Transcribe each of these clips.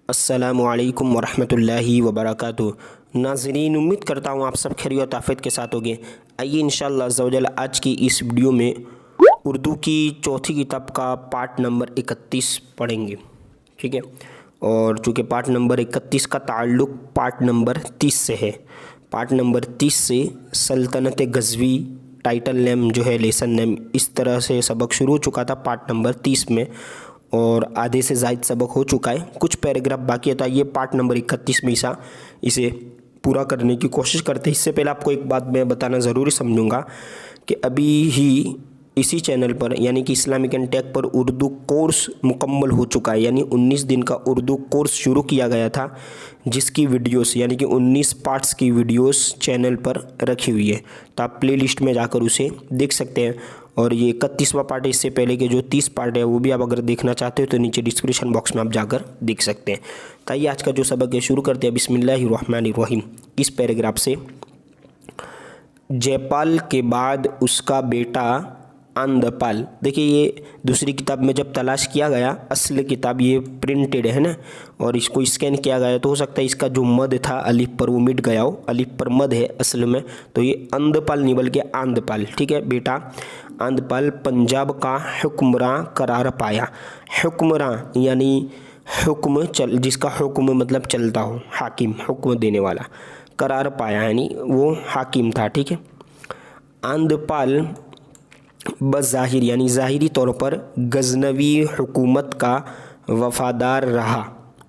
अस्सलामुअलैकुम वरहमतुल्लाहि वबरकातुहू। नाज़रीन, उम्मीद करता हूँ आप सब खैरियत आफियत के साथ होंगे। आइए इंशाअल्लाह अज़्ज़ा वजल आज की इस वीडियो में उर्दू की चौथी किताब का पार्ट नंबर 31 पढ़ेंगे। ठीक है, और चूँकि पार्ट नंबर 31 का ताल्लुक़ पार्ट नंबर 30 से है। पार्ट नंबर 30 से सल्तनत गज़वी टाइटल नेम जो है, लेसन नेम, इस तरह से सबक शुरू हो चुका था पार्ट नंबर 30 में, और आधे से ज़ायद सबक हो चुका है। कुछ पैराग्राफ बाकी है, तो ये पार्ट नंबर 31 में इसे पूरा करने की कोशिश करते हैं। इससे पहले आपको एक बात मैं बताना ज़रूरी समझूंगा कि अभी ही इसी चैनल पर यानी कि इस्लामिक एंड टेक पर उर्दू कोर्स मुकम्मल हो चुका है। यानी 19 दिन का उर्दू कोर्स शुरू किया गया था, जिसकी वीडियोस यानी कि 19 पार्ट्स की वीडियोस चैनल पर रखी हुई है। तो आप प्ले लिस्ट में जाकर उसे देख सकते हैं। और ये 31वां पार्ट है, इससे पहले के जो 30 पार्ट है वो भी आप अगर देखना चाहते हो तो नीचे डिस्क्रिप्शन बॉक्स में आप जाकर देख सकते हैं। तो आइए आज का जो सबक है शुरू करते हैं। बिस्मिल्लाहिर्रहमानिर्रहीम। इस पैराग्राफ से, जयपाल के बाद उसका बेटा आंदपाल। देखिए, ये दूसरी किताब में जब तलाश किया गया, असल किताब ये प्रिंटेड है ना, और इसको स्कैन किया गया तो हो सकता है इसका जो मद था अलिफ पर वो मिट गया हो। अलिफ पर मद है असल में, तो ये अंदपाल नहीं बल्कि आंदपाल। ठीक है, बेटा आंदपाल पंजाब का हुक्मरां करार पाया। हुक्मरां यानी हुक्म चल, जिसका हुक्म मतलब चलता हो, हाकिम, हुक्म देने वाला। करार पाया यानी वो हाकिम था। ठीक है, आंदपाल बज़ाहिर यानी ज़ाहिरी तौर पर गज़नवी हुकूमत का वफ़ादार रहा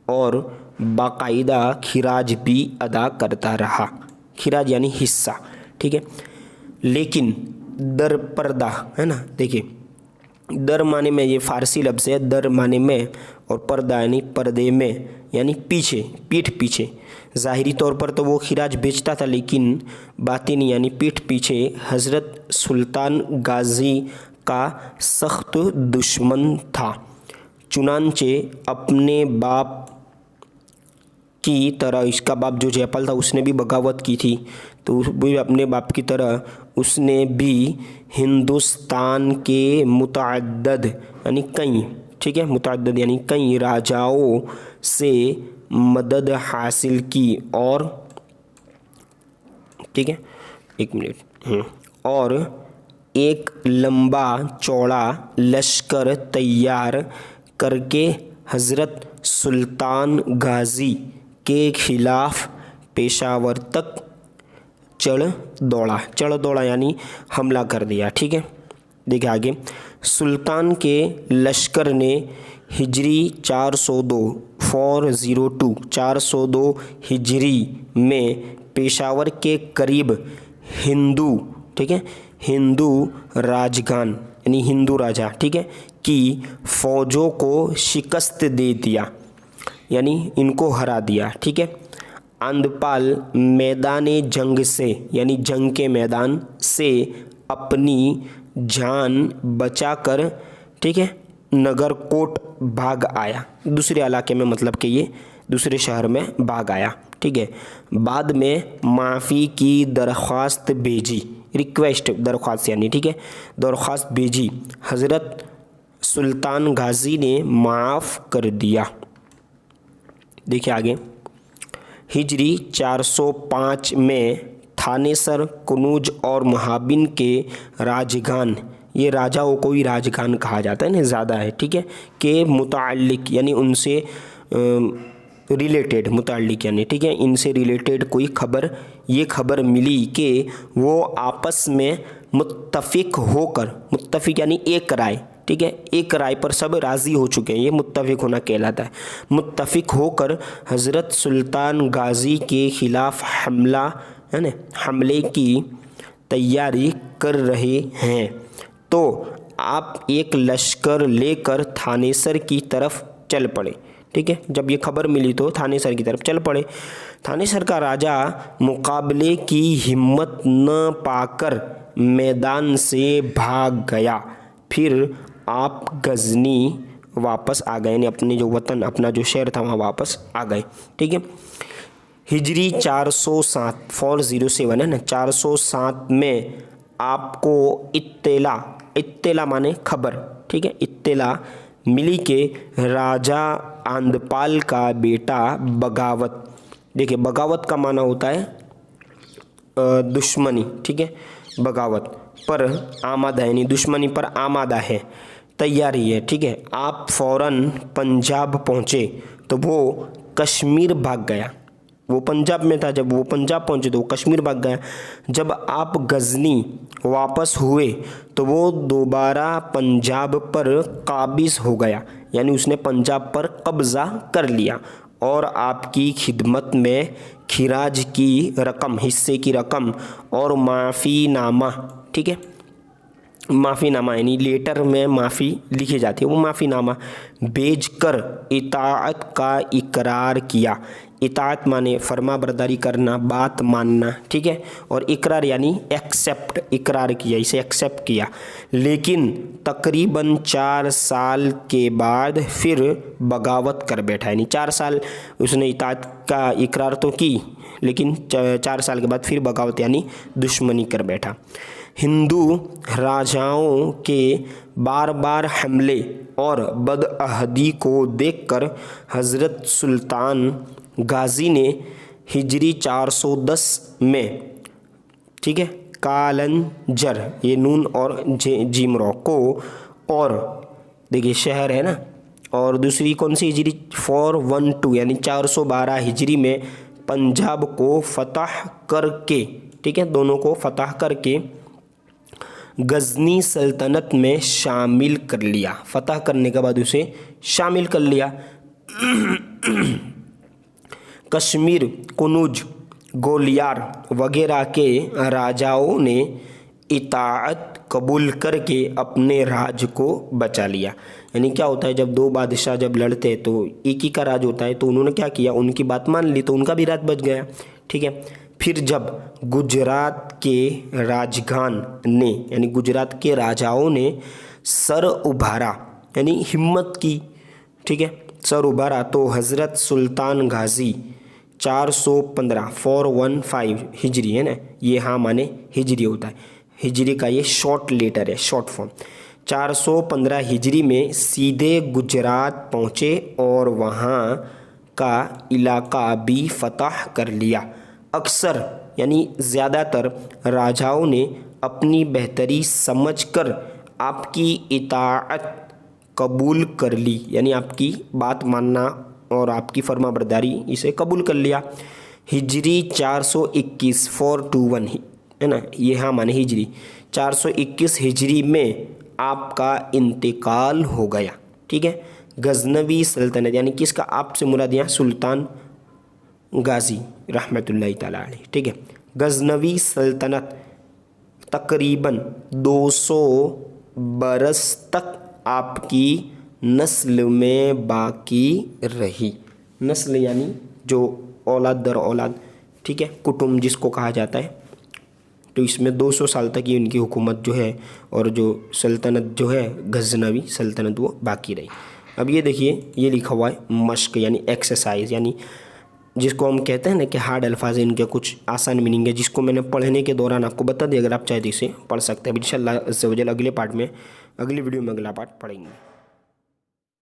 और बाकायदा खिराज भी अदा करता रहा। खिराज यानी हिस्सा। ठीक है, लेकिन दर पर्दा है ना। देखिए, दर माने में ये फ़ारसी लफ्ज़ है, दर माने में, और पर्दा यानी पर्दे में, यानी पीछे, पीठ पीछे। ज़ाहिरी तौर पर तो वो खिराज बेचता था, लेकिन बातिनी यानी पीठ पीछे हज़रत सुल्तान गाज़ी का सख्त दुश्मन था। चुनांचे अपने बाप की तरह, इसका बाप जो जयपाल था उसने भी बगावत की थी, तो भी अपने बाप की तरह उसने भी हिंदुस्तान के मुतअद्दिद यानी कई, ठीक है, मुतअद्दिद यानी कई राजाओं से मदद हासिल की। और ठीक है, एक मिनट, और एक लंबा चौड़ा लश्कर तैयार करके हज़रत सुल्तान गाज़ी के खिलाफ पेशावर तक चढ़ दौड़ा यानी हमला कर दिया। ठीक है, देखिए आगे, सुल्तान के लश्कर ने हिजरी 402 हिजरी में पेशावर के करीब हिंदू, ठीक है, हिंदू राजगान यानी हिंदू राजा, ठीक है, की फ़ौजों को शिकस्त दे दिया, यानी इनको हरा दिया। ठीक है, आंदपाल मैदान जंग से यानी जंग के मैदान से अपनी जान बचाकर, ठीक है, नगरकोट भाग आया। दूसरे इलाके में, मतलब कि ये दूसरे शहर में भाग आया। ठीक है, बाद में माफ़ी की दरख्वास्त भेजी, रिक्वेस्ट, दरख्वास्त यानी, ठीक है, दरख्वास्त भेजी। हज़रत सुल्तान गाज़ी ने माफ़ कर दिया। देखिए आगे, हिजरी 405 में थानेसर, कनूज और महाबिन के राजगान, ये राजाओं को ही राजगान कहा जाता है ना, ज़्यादा है, ठीक है, के मुताल्लिक यानी उनसे रिलेटेड, मुताल्लिक यानी, ठीक है, इनसे रिलेटेड कोई खबर, ये खबर मिली कि वो आपस में मुत्तफ़िक होकर, मुत्तफ़िक यानी एक राय, ठीक है, एक राय पर सब राज़ी हो चुके हैं, ये मुत्तफ़िक होना कहलाता है। मुत्तफ़िक होकर हज़रत सुल्तान गाज़ी के ख़िलाफ़ हमला, है ना, हमले की तैयारी कर रहे हैं। तो आप एक लश्कर लेकर थानेसर की तरफ चल पड़े। ठीक है, जब ये खबर मिली तो थानेसर की तरफ चल पड़े। थानेसर का राजा मुकाबले की हिम्मत न पाकर मैदान से भाग गया। फिर आप गजनी वापस आ गए, यानी अपने जो वतन, अपना जो शहर था वहाँ वापस आ गए। ठीक है, हिजरी 407 407 है ना, 407 में आपको इत्तेला माने खबर, ठीक है, इत्तेला मिली के राजा आंदपाल का बेटा बगावत, देखिए बगावत का माना होता है दुश्मनी, ठीक है, बगावत पर आमादा यानी दुश्मनी पर आमादा है, तैयारी है, ठीक है। आप फौरन पंजाब पहुँचे तो वो कश्मीर भाग गया, वो पंजाब में था, जब वो पंजाब पहुँचे तो वो कश्मीर भाग गया। जब आप गजनी वापस हुए तो वो दोबारा पंजाब पर काबिज हो गया, यानी उसने पंजाब पर कब्ज़ा कर लिया और आपकी खिदमत में खिराज की रकम, हिस्से की रकम और माफ़ीनामा, ठीक है, माफ़ीनामा यानी लेटर में माफ़ी लिखी जाती है, वो माफ़ीनामा भेजकर इताअत का इकरार किया। इताअत माने फर्माबरदारी करना, बात मानना, ठीक है, और इकरार यानी एक्सेप्ट, इकरार किया, इसे एक्सेप्ट किया। लेकिन तकरीबन 4 साल के बाद फिर बगावत कर बैठा, यानी 4 साल उसने इताअत का इकरार तो की, लेकिन 4 साल के बाद फिर बगावत यानी दुश्मनी कर बैठा। हिंदू राजाओं के बार बार हमले और बदअहदी को देखकर हज़रत सुल्तान गाज़ी ने हिजरी 410 में, ठीक है, कालंजर, ये नून और जीम रॉ को, और देखिए शहर है ना, और दूसरी कौन सी हिजरी 412 यानी 412 हिजरी में पंजाब को फतह करके, ठीक है, दोनों को फतह करके गजनी सल्तनत में शामिल कर लिया। फतह करने के बाद उसे शामिल कर लिया। कश्मीर, कुनूज, गोलियार वगैरह के राजाओं ने इताअत कबूल करके अपने राज को बचा लिया। यानी क्या होता है, जब दो बादशाह जब लड़ते हैं तो एक ही का राज होता है, तो उन्होंने क्या किया, उनकी बात मान ली तो उनका भी राज बच गया, ठीक है। फिर जब गुजरात के राजगान ने यानी गुजरात के राजाओं ने सर उभारा यानी हिम्मत की, ठीक है, सर उभारा, तो हज़रत सुल्तान गाज़ी 415 हिजरी है ना, ये हाँ माने हिजरी होता है, हिजरी का ये शॉर्ट लेटर है, शॉर्ट फॉर्म। 415 हिजरी में सीधे गुजरात पहुँचे और वहाँ का इलाका भी फतह कर लिया। अक्सर यानी ज़्यादातर राजाओं ने अपनी बेहतरी समझकर आपकी इताअत कबूल कर ली, यानी आपकी बात मानना और आपकी फर्माबरदारी इसे कबूल कर लिया। हिजरी 421 421 है ना, ये हाँ माने हिजरी 421 हिजरी में आपका इंतकाल हो गया, ठीक है। गजनवी सल्तनत यानी किसका, आपसे मुराद यहाँ सुल्तान गाज़ी रहमतुल्लाहि ताला अलैह, ठीक है। गजनवी सल्तनत तकरीबन 200 बरस तक आपकी नस्ल में बाकी रही। नस्ल यानी जो औलाद दर औलाद, ठीक है, कुटुंब जिसको कहा जाता है, तो इसमें 200 साल तक ये उनकी हुकूमत जो है और जो सल्तनत जो है गजनवी सल्तनत वो बाकी रही। अब ये देखिए, ये लिखा हुआ है मश्क यानी एक्सरसाइज, यानी जिसको हम कहते हैं ना कि हार्ड अल्फाज, इनके कुछ आसान मीनिंग है, जिसको मैंने पढ़ने के दौरान आपको बता दिया। अगर आप चाहे तो इसे पढ़ सकते हैं। इंशाअल्लाह अज़्ज़ा वजल अगले पार्ट में, अगली वीडियो में अगला पार्ट पढ़ेंगे।